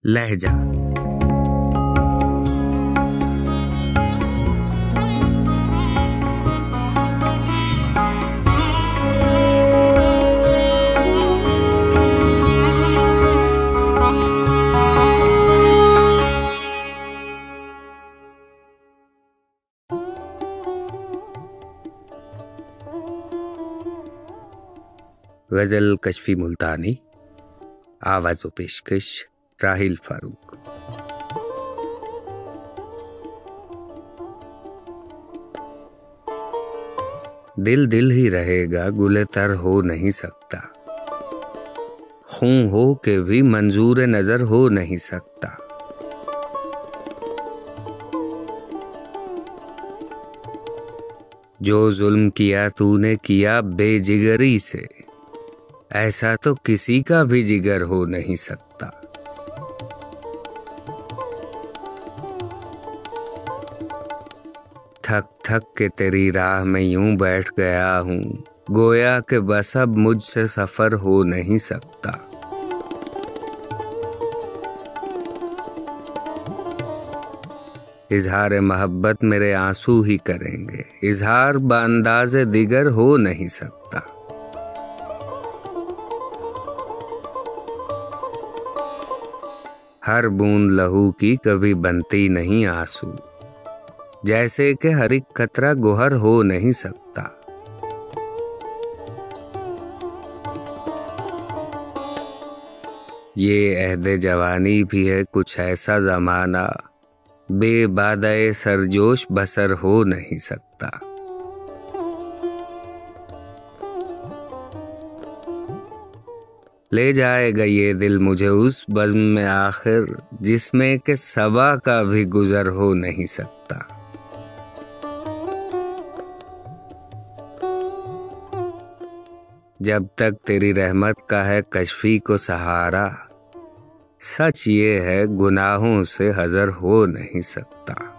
लहजा। गजल कशफी मुल्तानी, आवाज़ व पेशकश राहिल फारूक। दिल दिल ही रहेगा, गुलेतर हो नहीं सकता। खून हो के भी मंजूर नजर हो नहीं सकता। जो जुल्म किया तूने किया बेजिगरी से, ऐसा तो किसी का भी जिगर हो नहीं सकता। थक थक के तेरी राह में यूं बैठ गया हूं, गोया कि बस अब मुझसे सफर हो नहीं सकता। इजहार मोहब्बत मेरे आंसू ही करेंगे, इजहार बांदाज़े दिगर हो नहीं सकता। हर बूंद लहू की कभी बनती नहीं आंसू, जैसे कि हर एक कतरा गोहर हो नहीं सकता। ये अहदे जवानी भी है कुछ ऐसा ज़माना, बेबादए सरजोश बसर हो नहीं सकता। ले जाएगा ये दिल मुझे उस बज़्म में आखिर, जिसमें के सबा का भी गुजर हो नहीं सकता। जब तक तेरी रहमत का है कशफी को सहारा, सच ये है गुनाहों से हज़र हो नहीं सकता।